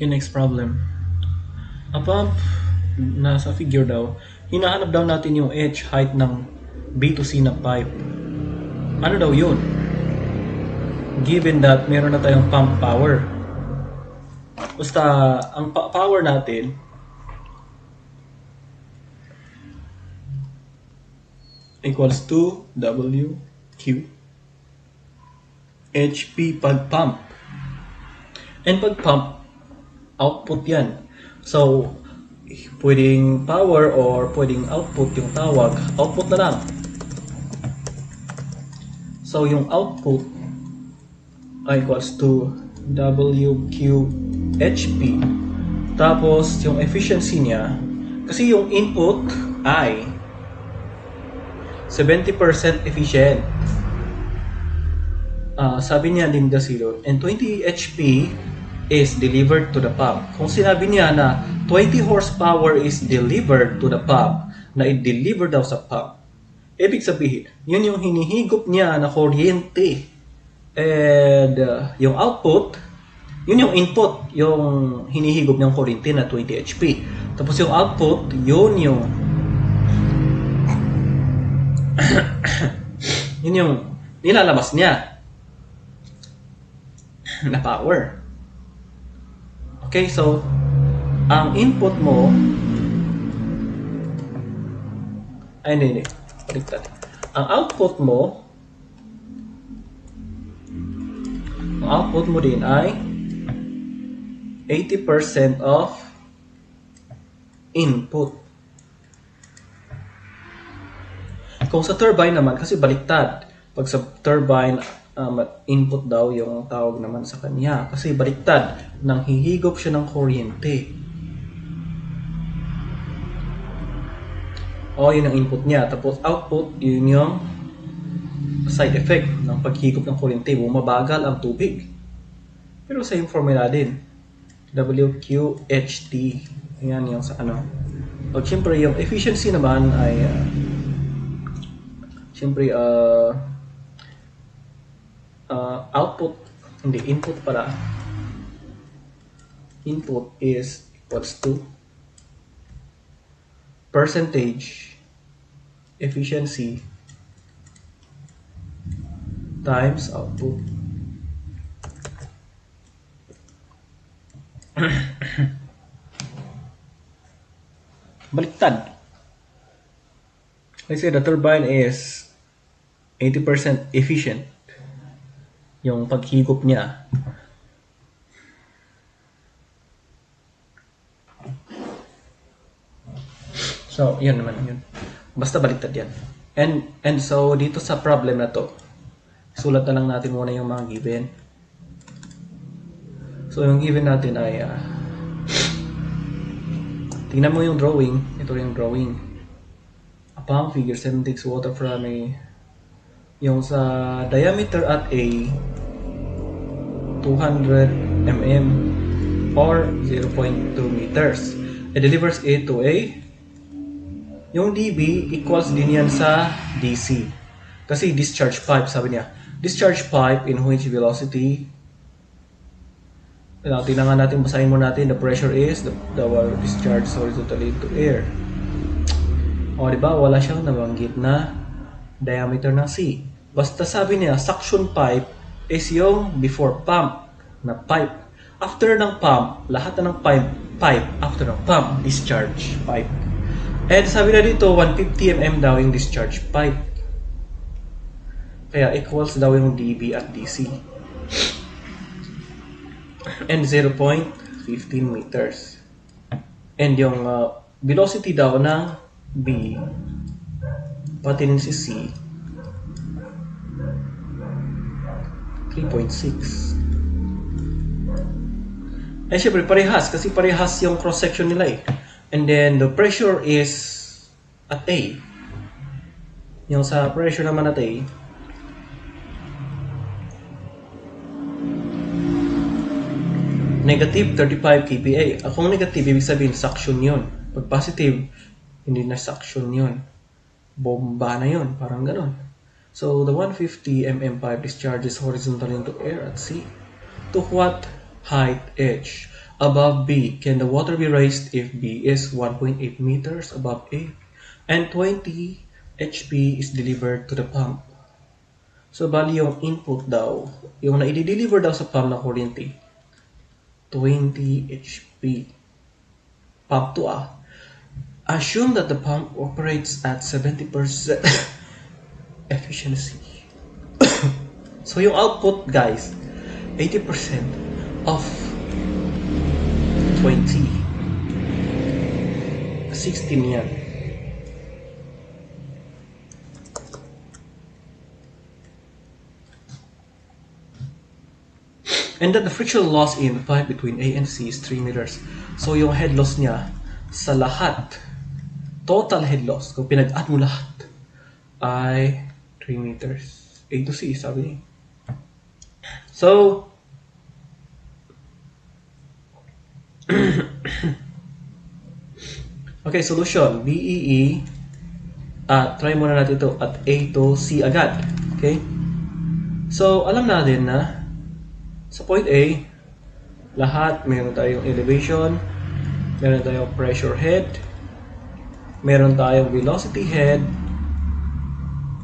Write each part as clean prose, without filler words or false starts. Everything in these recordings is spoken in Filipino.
Okay, next problem. A pump, nasa figure daw, hinahanap daw natin yung H height ng B to C na pipe. Ano daw yun? Given that meron na tayong pump power. Basta, ang power natin equals to WQ HP pag pump. And pag pump, output yan. So, pwedeng power or pwedeng output yung tawag. Output na lang. So, yung output equals to WQHP. Tapos, yung efficiency niya, kasi yung input ay 70% efficient. Sabi niya Lambda 0 and 20 HP is delivered to the pump. Kung sinabi niya na 20 horsepower is delivered to the pump, na i-deliver daw sa pump, ibig sabihin, yun yung hinihigop niya na kuryente. And yung output, yun yung input, yung hinihigop niyang kuryente na 20 HP. Tapos yung output, yun yung yun yung nilalabas niya na power. Okay, so ang input mo ay hindi, baliktad. Ang output mo din ay 80% of input. Kung sa turbine naman, kasi baliktad. Pag sa turbine, input daw yung tawag naman sa kanya. Kasi baliktad, nang hihigop siya ng kuryente. O, yun ang input niya. Tapos output, yun yung side effect ng paghigop ng kuryente. Bumabagal ang tubig. Pero same formula din. WQHT. Ayan yung sa ano. O, siyempre, yung efficiency naman ay siyempre, output, hindi, input pala. Input is equals to percentage efficiency times output. Baliktad. Let's say the turbine is 80% efficient yung paghigop niya. So, yun naman yun. Basta baliktad yan. And so, dito sa problem na to, sulat na lang natin muna yung mga given. So, yung given natin ay tingnan mo yung drawing. Ito yung drawing. A pump figure 7 takes water from a yung sa diameter at A 200 mm or 0.2 meters. It delivers A to A. Yung dB equals din yan sa DC. Kasi discharge pipe, sabi niya. Discharge pipe in which velocity, tingnan nga natin, basahin mo natin, the pressure is, the water discharged horizontally into air. O, diba? Wala siyang nabanggit na diameter ng C. Basta sabi niya, suction pipe is yung before pump na pipe. After ng pump, lahat na ng pipe after ng pump, discharge pipe. And sabi na dito, 150 mm daw yung discharge pipe. Kaya equals daw yung dB at DC. And 0.15 meters. And yung velocity daw ng B, pati rin si C, 3.6. Eh, syempre, parehas. Kasi parehas yung cross-section nila eh. And then, the pressure is at A. Yung sa pressure naman at A, negative 35 kPa. Kung negative, ibig sabihin, suction yun. Pag positive, hindi na suction yun. Bomba na yun. Parang ganon. So, the 150 mm pipe discharges horizontally into air at C. To what height H? above B. Can the water be raised if B is 1.8 meters above A and 20 HP is delivered to the pump? So, bali yung input daw, yung na-deliver daw sa pump na kuryente, 20 HP. Pump 2 ah. Assume that the pump operates at 70% efficiency. So, yung output, guys, 80% of 20. 16 yan. And that the frictional loss in the pipe between A and C is 3 meters. So, yung head loss niya sa lahat, total head loss, kung pinag-add mo lahat, ay 3 meters. A to C, sabi niya. So, okay, solution. BEE. Try muna natin ito at A to C agad. Okay? So, alam natin na sa point A, lahat, meron tayong elevation, meron tayong pressure head, meron tayong velocity head,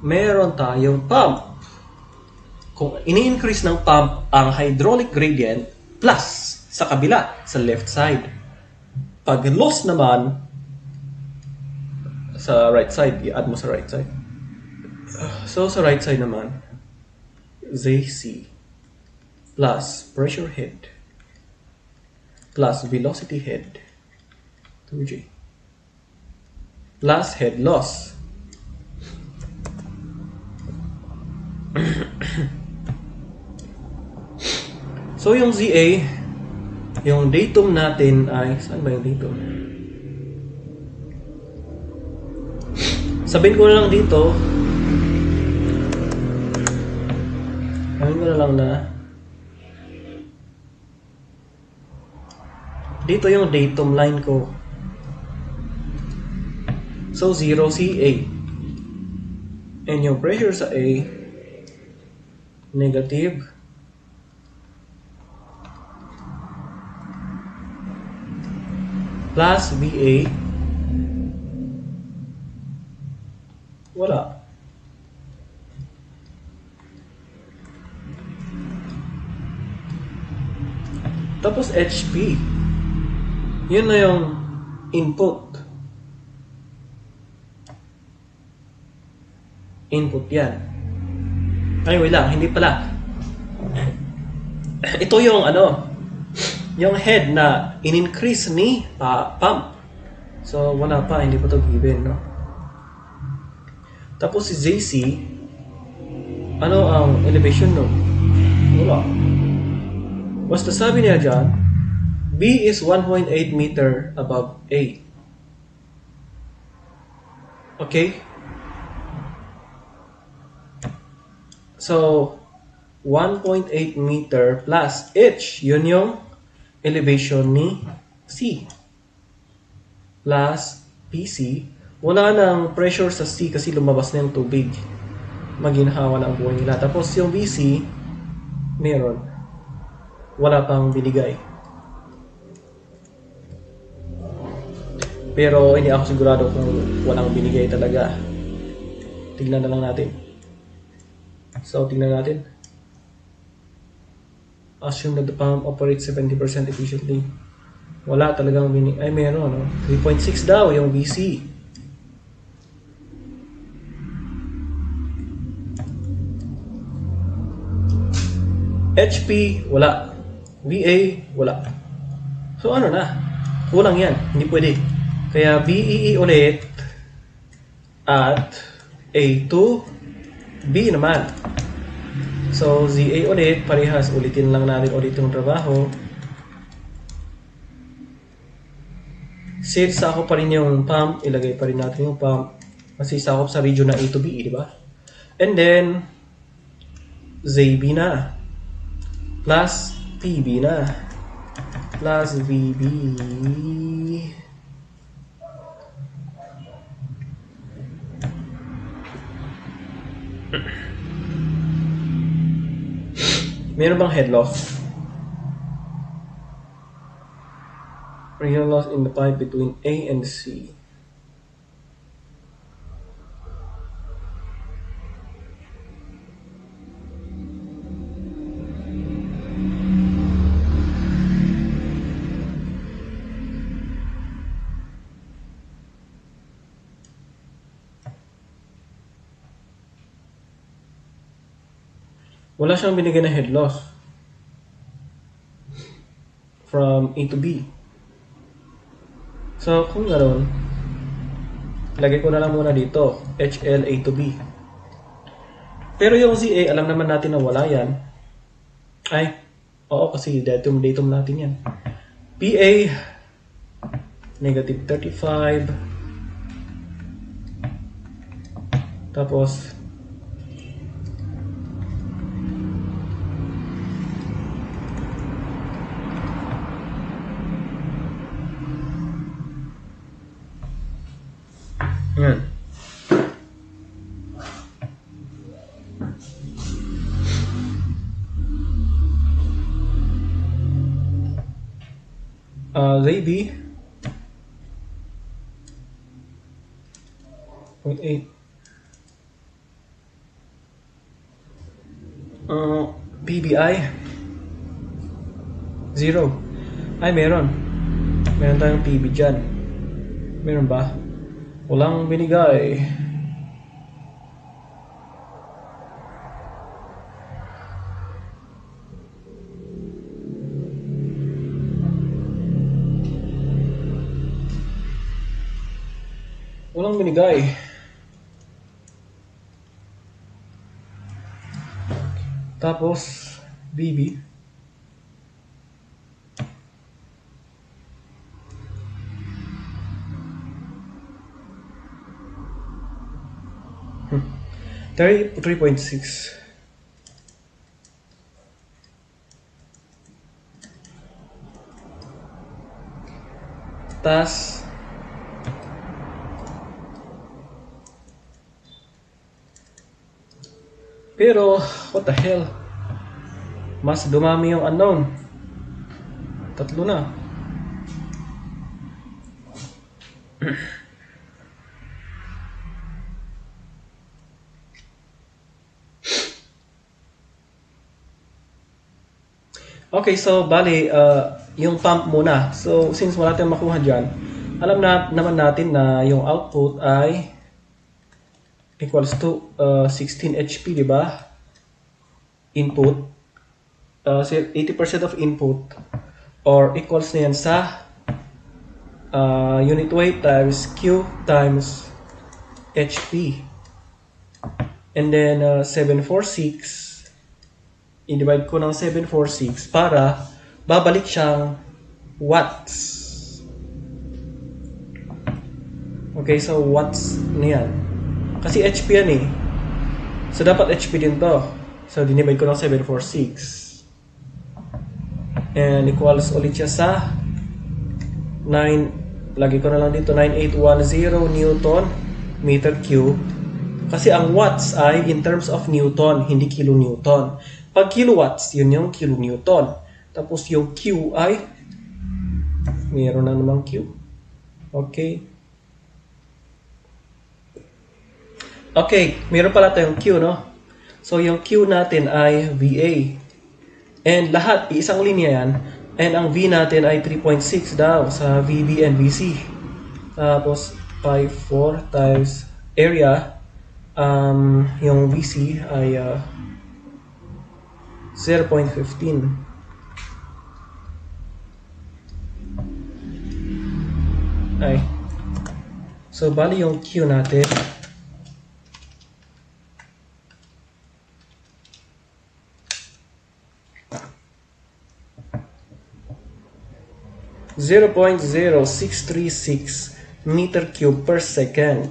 meron tayong pump. Kung ini-increase ng pump ang hydraulic gradient plus sa kabila, sa left side. Pag loss naman sa right side, i-add mo sa right side. So sa right side naman, ZC plus pressure head plus velocity head 2G plus head loss. So yung ZA, yung datum natin ay, saan ba yung datum? Sabihin ko na lang dito, sabihin ko na lang na dito yung datum line ko. So 0 CA. And yung pressure sa A, negative plus VA, wala. Tapos HP, yun na yung input. Input yan. Ay, wait lang, hindi pala. Ito yung yung head na in-increase ni pump. So, wala pa, hindi pa ito given, no? Tapos si JC, ano ang elevation, no? Wala. Basta sabi niya dyan, B is 1.8 meter above A. Okay? So, 1.8 meter plus H, yun yung elevation ni C. Plus PC, wala nang pressure sa C kasi lumabas na yung tubig. Maginhawa na ang buhay nila. Tapos yung BC, meron. Wala pang binigay. Pero hindi ako sigurado kung walang binigay talaga. Tignan na lang natin. So, tignan natin. Assume that the pump operates 70% efficiently. Wala talagang binigay. Ay, meron, no? 3.6 daw yung BC. HP, wala. VA, wala. So, ano na? Kulang yan. Hindi pwede. Kaya BEE ulit at A to B naman. So, ZA ulit, parehas. Ulitin lang natin ulit yung trabaho. Since sakop pa rin yung pump, ilagay pa rin natin yung pump. Kasi sakop sa region na A to B, di ba? And then, ZB na. Plus PB na. Plus VB. Meron bang head loss? Real loss in the pipe between A and C. Wala siyang binigyan na head loss from A to B. So, kung ganoon, lagay ko na lang muna dito, HL A to B. Pero yung ZA, alam naman natin na wala yan. Ay, oo, kasi datum natin yan. PA, negative 35. Tapos, yan. ZB 0.8. PBI 0. Ay, meron tayong PB dyan. Meron ba? Walang binigay. Walang binigay. Tapos, BB. Hmm. 3.6. Tas, pero, what the hell? Mas dumami yung unknown. 3 na. Okay, so bali, yung pump muna. So, since wala tayong makuha dyan, alam na naman natin na yung output ay equals to 16 HP, di ba? Input. 80% of input or equals na yan sa unit weight times Q times HP. And then 746, i-divide ko ng 746 para babalik siyang watts. Okay, so watts na yan. Kasi HP yan eh. So dapat HP din to. So dinivide ko ng 746. And equals ulit siya sa 9, lagi ko na lang dito, 9810 Newton meter cube. Kasi ang watts ay in terms of Newton, hindi kilonewton. Pag kilowatts, yun yung kilonewton. Tapos yung Q ay, mayroon na namang Q. Okay. Okay, mayroon pala tayong Q, no? So yung Q natin ay VA. And lahat, isang linya yan. And ang V natin ay 3.6 daw sa VB and VC. Tapos, 5.4 times area. Yung VC ay 0.15. Ay. So, bali yung Q natin 0.0636 meter cube per second.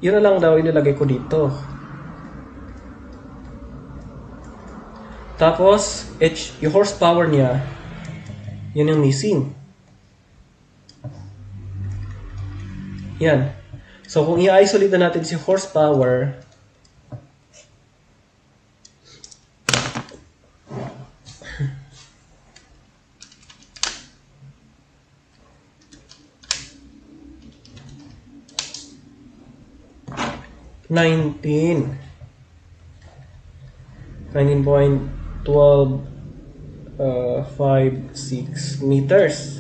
Yun na lang daw ilalagay ko dito. Tapos, yung horsepower niya, yun yung missing. Yan. So, kung i-isolate na natin si horsepower, 19. 19.1256 meters.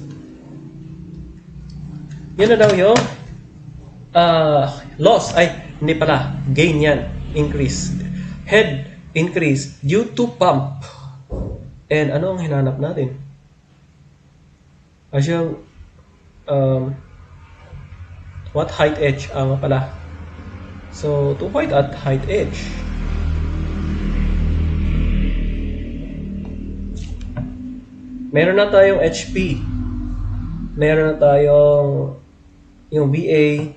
Yun na daw yung loss. Ay, hindi pala. Gain yan. Increase. Head increase due to pump. And ano ang hinanap natin? As yung what height edge? Nga pala. So, to find at height edge. Meron na tayong HP. Meron na tayong yung VA.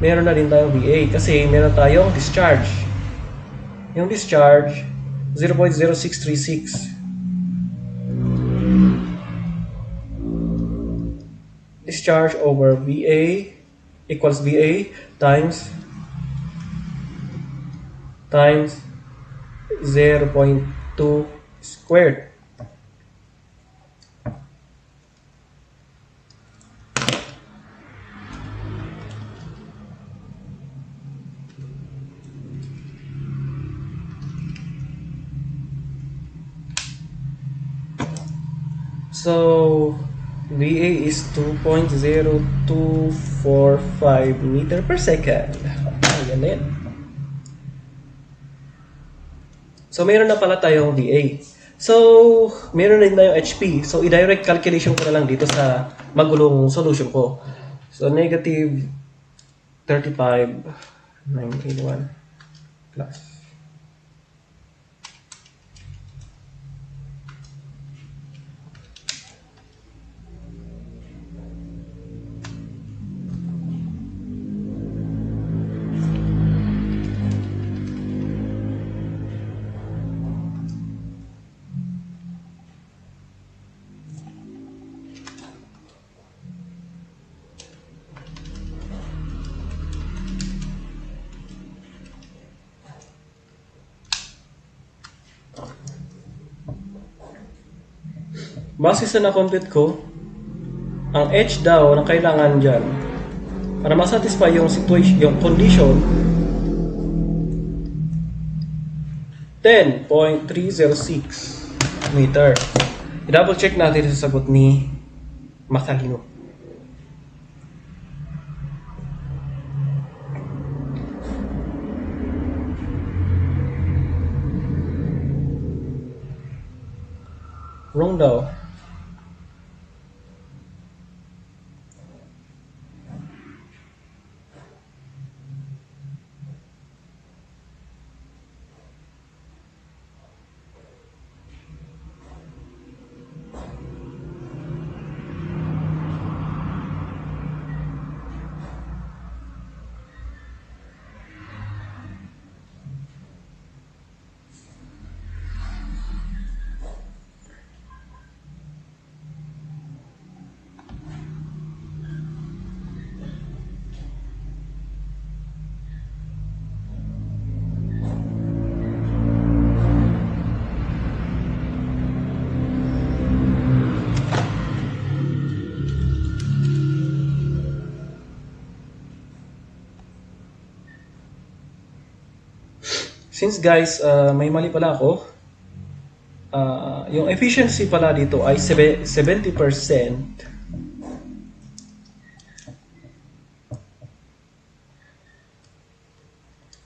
Meron na din tayong VA kasi meron tayong discharge. Yung discharge 0.0636. Discharge over VA equals VA times 0.2 squared. So, VA is 2.0245 meter per second. Ayan na yan. So, meron na pala tayong VA. So, meron na din tayong HP. So, i-direct calculation ko na lang dito sa magulong solution ko. So, negative 35,981 plus. Base sa na-compute ko, ang H daw na kailangan dyan para masatisfy yung situation, yung condition 10.306 meter. I-double check natin sa sagot ni Masalino. Wrong daw. Since guys, may mali pala ako. Yung efficiency pala dito ay 70%.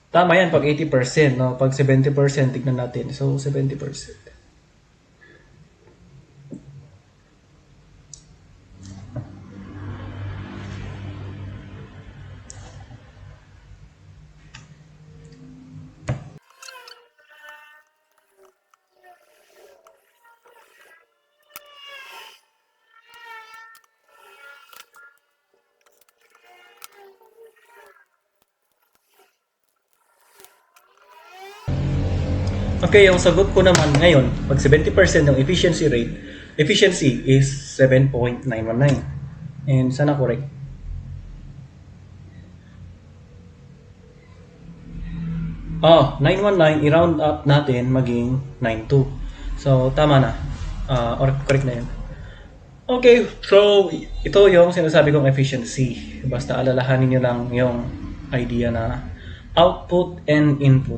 Tama yan pag 80%, no? Pag 70%, tignan natin. So, 70%. Okay, yung sagot ko naman ngayon, pag 70% ng efficiency rate, efficiency is 7.919. And sana correct. Oh, 919, i-round up natin maging 92. So, tama na. Or correct na yun. Okay, so ito yung sinasabi kong efficiency. Basta alalahanin nyo lang yung idea na output and input.